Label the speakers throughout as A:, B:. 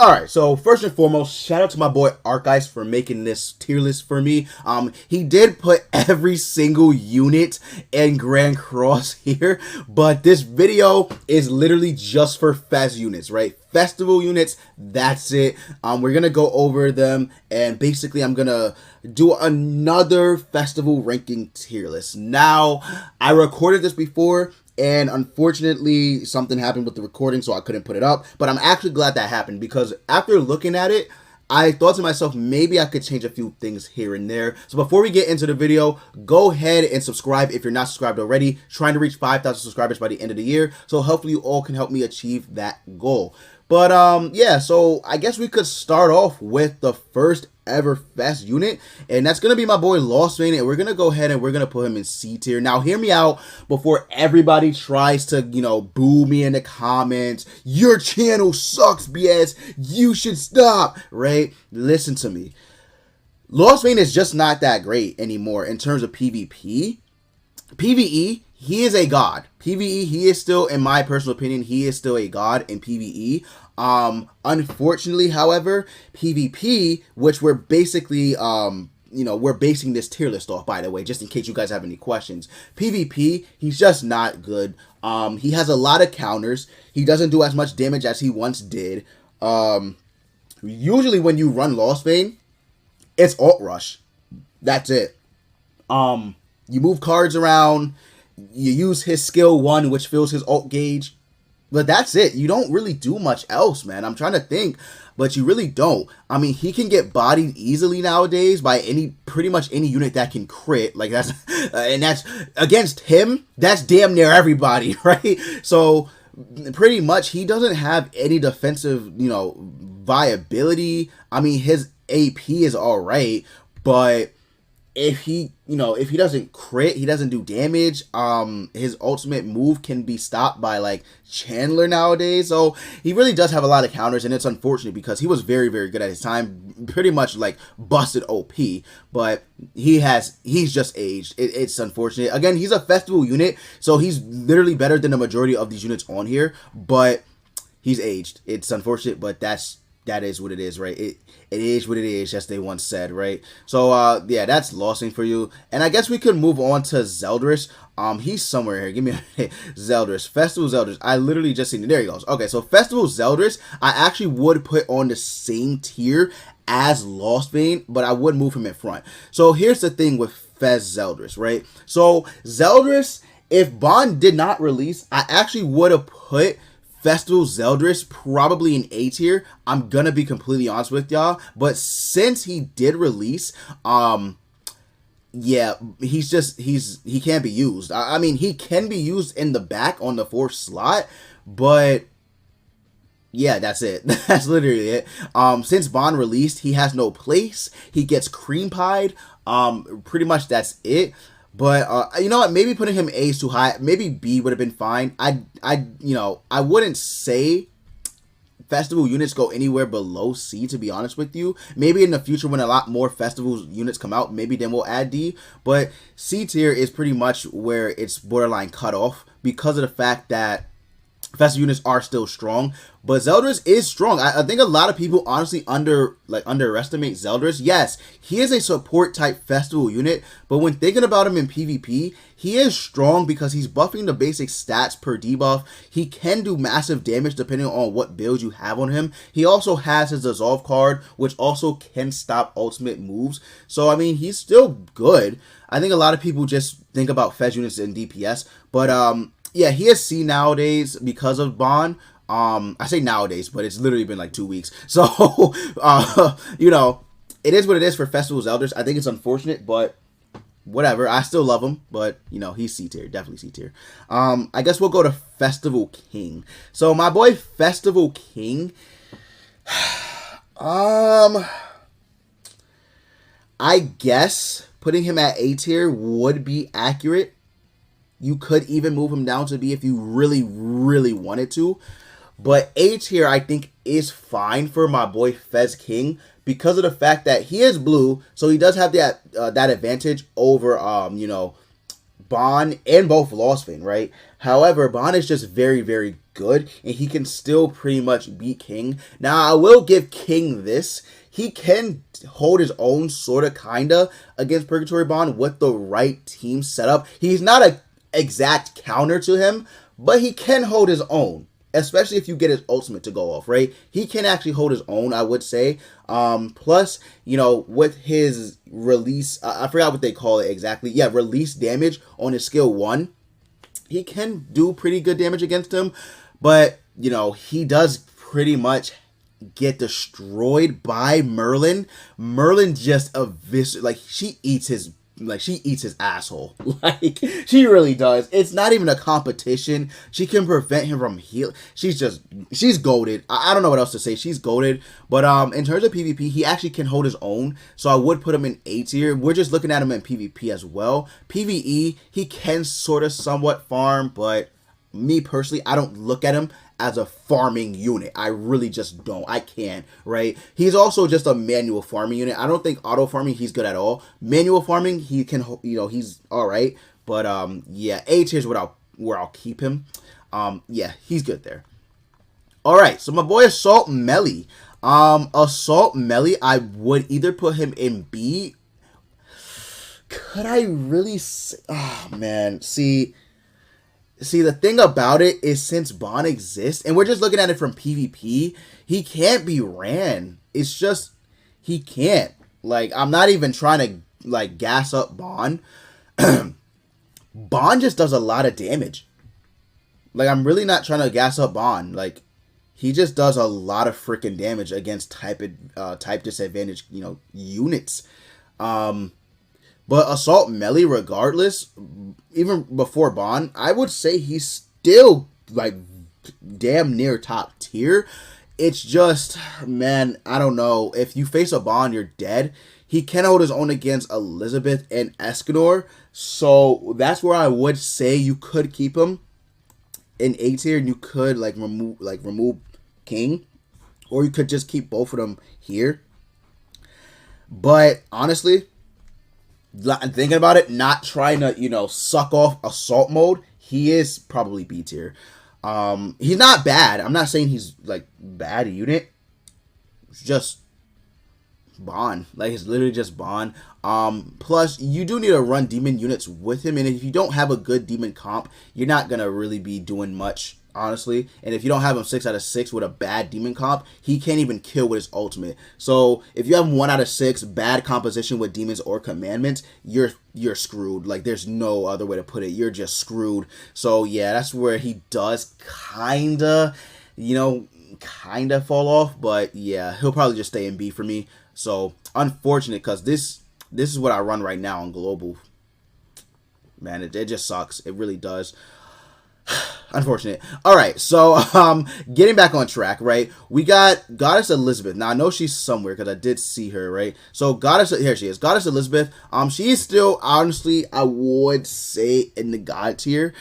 A: Alright, so first and foremost, shout out to my boy Archives for making this tier list for me. He did put every single unit in Grand Cross here, but this video is literally just for fest units, right? Festival units, that's it. We're gonna go over them, and basically I'm gonna do another festival ranking tier list. Now, I recorded this before, and unfortunately, something happened with the recording, so I couldn't put it up. But I'm actually glad that happened, because after looking at it, I thought to myself, maybe I could change a few things here and there. So before we get into the video, go ahead and subscribe if you're not subscribed already. Trying to reach 5,000 subscribers by the end of the year. So hopefully you all can help me achieve that goal. But yeah, so I guess we could start off with the first ever fest unit, and that's gonna be my boy Lost Vein, and we're gonna go ahead and we're gonna put him in C tier. Now hear me out before everybody tries to, you know, boo me in the comments. Your channel sucks, BS. You should stop, right? Listen to me. Lost Vein is just not that great anymore in terms of PvP. PvE, he is a god. PvE, he is still, in my personal opinion, he is still a god in PvE. Unfortunately, however, PvP, which we're basically, you know, we're basing this tier list off, by the way, just in case you guys have any questions. PvP, he's just not good. He has a lot of counters. He doesn't do as much damage as he once did. Usually when you run Lost Vein, it's Alt Rush. That's it. You move cards around, you use his skill 1, which fills his ult gauge, but that's it. You don't really do much else, man. I'm trying to think, but you really don't. I mean, he can get bodied easily nowadays by pretty much any unit that can crit. Like, that's, and that's, against him, that's damn near everybody, right? So, pretty much, he doesn't have any defensive, you know, viability. I mean, his AP is alright, but if he, you know, if he doesn't crit, he doesn't do damage, his ultimate move can be stopped by, like, Chandler nowadays. So he really does have a lot of counters, and it's unfortunate because he was very, very good at his time, pretty much, like, busted OP, but he's just aged. It's unfortunate. Again, he's a festival unit, so he's literally better than the majority of these units on here, but he's aged. It's unfortunate, but that is what it is, right? It is what it is, as they once said, right? So, yeah, that's Lost Vein for you. And I guess we could move on to Zeldris. He's somewhere here. Give me a Zeldris. Festival Zeldris. I literally just seen it. There he goes. Okay, so Festival Zeldris, I actually would put on the same tier as Lost Vein, but I would move him in front. So here's the thing with Fez Zeldris, right? So Zeldris, if Bond did not release, I actually would have put Festival Zeldris probably in A tier. I'm gonna be completely honest with y'all, but since he did release, yeah, he can't be used. I mean, he can be used in the back on the 4th slot, but yeah, that's it. That's literally it. Since Bond released, he has no place. He gets cream pied. Pretty much that's it. But, you know what, maybe putting him A is too high. Maybe B would have been fine. You know, I wouldn't say festival units go anywhere below C, to be honest with you. Maybe in the future when a lot more festival units come out, maybe then we'll add D. But C tier is pretty much where it's borderline cut off because of the fact that festival units are still strong, but Zeldris is strong. I think a lot of people honestly underestimate Zeldris. Yes, he is a support type festival unit, but when thinking about him in PvP, he is strong because he's buffing the basic stats per debuff. He can do massive damage depending on what build you have on him. He also has his Dissolve card, which also can stop ultimate moves. So, I mean, he's still good. I think a lot of people just think about fez units in DPS, but, yeah, he is C nowadays because of Bond. I say nowadays, but it's literally been like 2 weeks. So, you know, it is what it is for Festival Zeldris. I think it's unfortunate, but whatever. I still love him, but, you know, he's C tier. Definitely C tier. I guess we'll go to Festival King. So, my boy Festival King, I guess putting him at A tier would be accurate. You could even move him down to B if you really, really wanted to. But A tier, I think, is fine for my boy Fez King because of the fact that he is blue, so he does have that advantage over, you know, Bon and both lost Finn, right? However, Bon is just very, very good, and he can still pretty much beat King. Now, I will give King this. He can hold his own, sort of, kind of, against Purgatory Bon with the right team setup. He's not an exact counter to him, but he can hold his own, especially if you get his ultimate to go off, right? He can actually hold his own, I would say. Plus, you know, with his release, I forgot what they call it exactly. Yeah, release damage on his skill 1. He can do pretty good damage against him, but, you know, he does pretty much get destroyed by Merlin. Merlin just she eats his asshole. Like, she really does. It's not even a competition. She can prevent him from heal. She's goated. I don't know what else to say. She's goated. But in terms of PvP, he actually can hold his own. So I would put him in A tier. We're just looking at him in PvP as well. PvE, he can sort of somewhat farm, but me personally, I don't look at him as a farming unit. I really just don't. I can't, right? He's also just a manual farming unit. I don't think auto farming he's good at all. Manual farming, he can, you know, he's all right. But yeah, A tier is where I'll keep him. Yeah, he's good there. All right, so my boy Assault Melee. Assault Melee, I would either put him in B. Could I really say, oh man, See, the thing about it is, since Bon exists, and we're just looking at it from PvP, he can't be ran. It's just, he can't. Like, I'm not even trying to, like, gas up Bon. Bon just does a lot of damage. Like, I'm really not trying to gas up Bon. Like, he just does a lot of freaking damage against type disadvantage, you know, units. But Assault Melee, regardless, even before Bon, I would say he's still, like, damn near top tier. It's just, man, I don't know. If you face a Bon, you're dead. He can hold his own against Elizabeth and Escanor. So that's where I would say you could keep him in A tier, and you could, like, remove King. Or you could just keep both of them here. But, honestly, thinking about it, not trying to, you know, suck off assault mode, he is probably B tier. He's not bad. I'm not saying he's, like, bad unit. It's just Bon. Like, it's literally just Bon. Plus, you do need to run demon units with him, and if you don't have a good demon comp, you're not gonna really be doing much, honestly. And if you don't have him 6 out of 6 with a bad demon comp, he can't even kill with his ultimate. So if you have him 1 out of 6 bad composition with demons or commandments, you're screwed. Like, there's no other way to put it. You're just screwed. So yeah, that's where he does kinda, you know, kinda fall off. But yeah, he'll probably just stay in B for me. So unfortunate, because this is what I run right now on global. Man, it just sucks. It really does. Unfortunate. All right, so getting back on track, right? We got Goddess Elizabeth. Now I know she's somewhere because I did see her, right? So here she is, Goddess Elizabeth. She is still, honestly, I would say, in the God tier.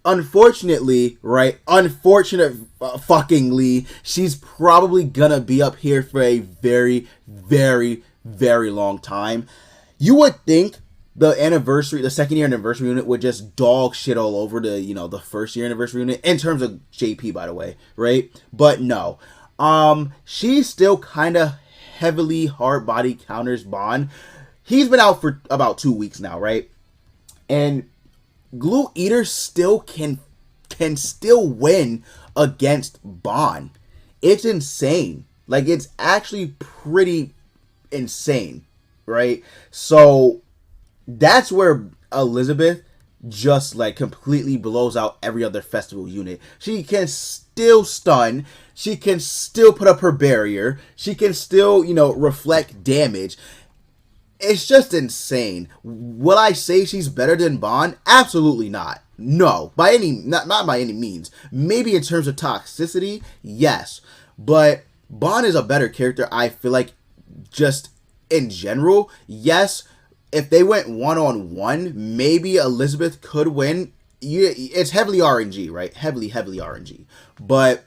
A: Unfortunately, right? Fuckingly, she's probably gonna be up here for a very, very, very long time. You would think the second year anniversary unit would just dog shit all over the, you know, the first year anniversary unit, in terms of JP, by the way, right? But no, she's still kind of heavily hard body counters Bon. He's been out for about 2 weeks now, right? And Glue Eater still can still win against Bon. It's insane. Like, it's actually pretty insane, right? So that's where Elizabeth just, like, completely blows out every other festival unit. She can still stun. She can still put up her barrier. She can still, you know, reflect damage. It's just insane. Will I say she's better than Bon? Absolutely not. No, not by any means. Maybe in terms of toxicity, yes. But Bon is a better character, I feel like, just in general. Yes, if they went one-on-one, maybe Elizabeth could win. It's heavily RNG, right? Heavily RNG. But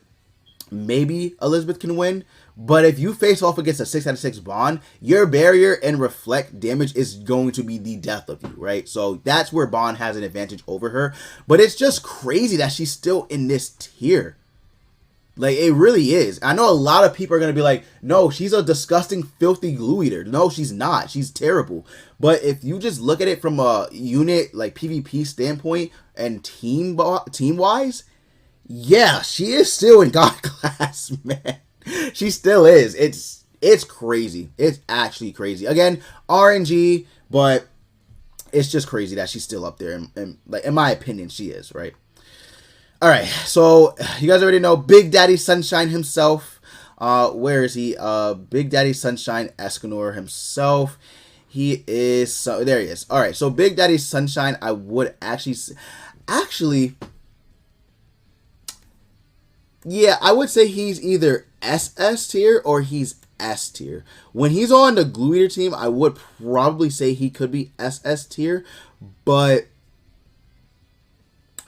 A: maybe Elizabeth can win. But if you face off against a 6 out of 6 Bond, your barrier and reflect damage is going to be the death of you, right? So that's where Bond has an advantage over her. But it's just crazy that she's still in this tier. Like, it really is. I know a lot of people are going to be like, no, she's a disgusting, filthy glue eater. No, she's not. She's terrible. But if you just look at it from a unit, like, PvP standpoint and team-wise, yeah, she is still in God class, man. She still is. It's crazy. It's actually crazy. Again, RNG, but it's just crazy that she's still up there. And like, in my opinion, she is, right? All right, so you guys already know Big Daddy Sunshine himself. Where is he? Big Daddy Sunshine Escanor himself. He is, so there he is. All right, so Big Daddy Sunshine, I would actually, yeah, I would say he's either SS tier or he's S tier. When he's on the Glue Eater team, I would probably say he could be SS tier, but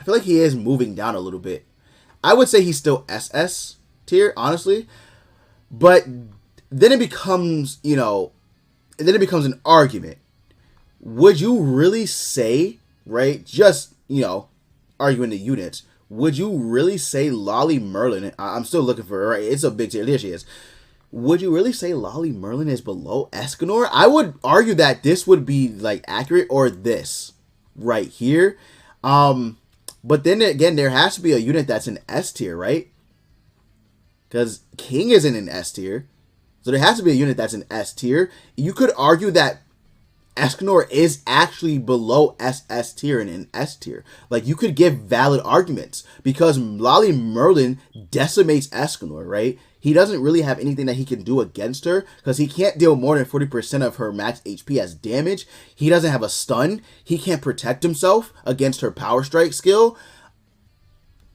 A: I feel like he is moving down a little bit. I would say he's still SS tier, honestly. But then it becomes, you know, then it becomes an argument. Would you really say, right, just, you know, arguing the units, would you really say Lolly Merlin, I'm still looking for her, right? It's a big tier. There she is. Would you really say Lolly Merlin is below Escanor? I would argue that this would be, like, accurate, or this right here. But then again, there has to be a unit that's in S tier, right? Because King isn't in S tier. So there has to be a unit that's in S tier. You could argue that Escanor is actually below SS tier and in S tier. Like, you could give valid arguments. Because Lolly Merlin decimates Escanor, right? He doesn't really have anything that he can do against her, because he can't deal more than 40% of her max HP as damage. He doesn't have a stun. He can't protect himself against her power strike skill.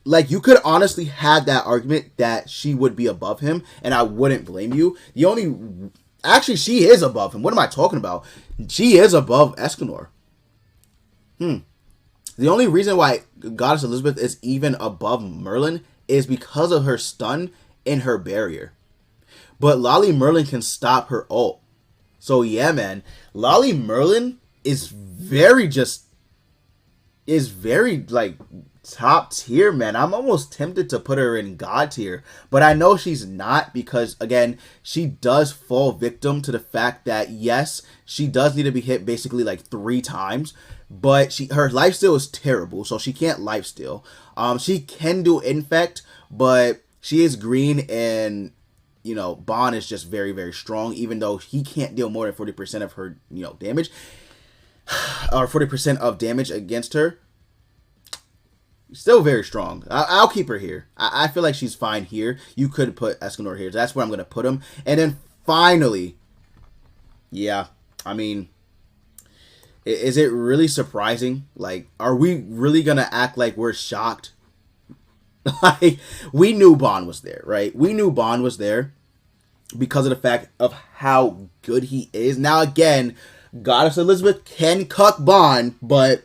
A: Like, you could honestly have that argument that she would be above him, and I wouldn't blame you. Actually, she is above him. What am I talking about? She is above Escanor. The only reason why Goddess Elizabeth is even above Merlin is because of her stun in her barrier. But Lolly Merlin can stop her ult. So yeah, man, Lolly Merlin is very like top tier, man. I'm almost tempted to put her in God tier, but I know she's not, because again, she does fall victim to the fact that yes, she does need to be hit basically like 3 times, but her lifesteal is terrible, so she can't lifesteal. She can do infect, but she is green, and, you know, Bond is just very, very strong, even though he can't deal more than 40% of her, you know, damage. Or 40% of damage against her. Still very strong. I'll keep her here. I feel like she's fine here. You could put Escanor here. That's where I'm going to put him. And then finally, yeah, I mean, is it really surprising? Like, are we really going to act like we're shocked? Like, we knew Bond was there, right? We knew Bond was there because of the fact of how good he is. Now, again, Goddess Elizabeth can cuck Bond, but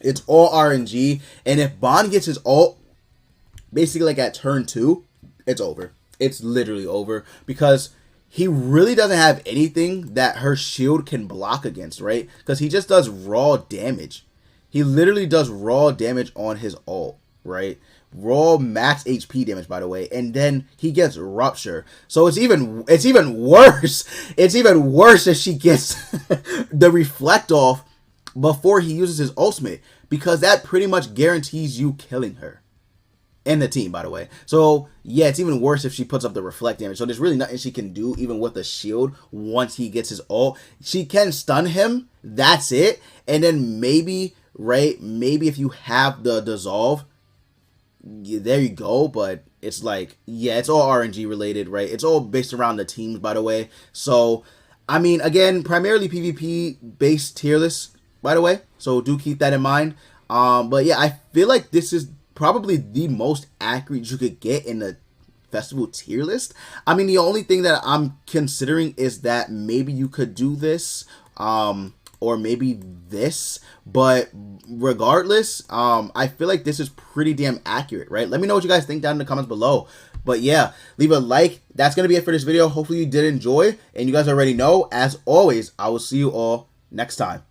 A: it's all RNG. And if Bond gets his ult, basically like at turn 2, it's over. It's literally over, because he really doesn't have anything that her shield can block against, right? Because he just does raw damage. He literally does raw damage on his ult, right? Raw max HP damage, by the way, and then he gets Rupture. So it's even worse. It's even worse if she gets the Reflect off before he uses his ultimate, because that pretty much guarantees you killing her and the team, by the way. So yeah, it's even worse if she puts up the Reflect damage. So there's really nothing she can do even with the shield once he gets his ult. She can stun him, that's it. And then maybe, right, maybe if you have the dissolve, there you go. But it's like, yeah, it's all RNG related, right? It's all based around the teams, by the way. So I mean, again, primarily PvP based tier list, by the way, so do keep that in mind. But yeah, I feel like this is probably the most accurate you could get in the festival tier list. I mean, the only thing that I'm considering is that maybe you could do this or maybe this, but regardless, I feel like this is pretty damn accurate, right? Let me know what you guys think down in the comments below. But yeah, leave a like. That's going to be it for this video. Hopefully you did enjoy, and you guys already know, as always, I will see you all next time.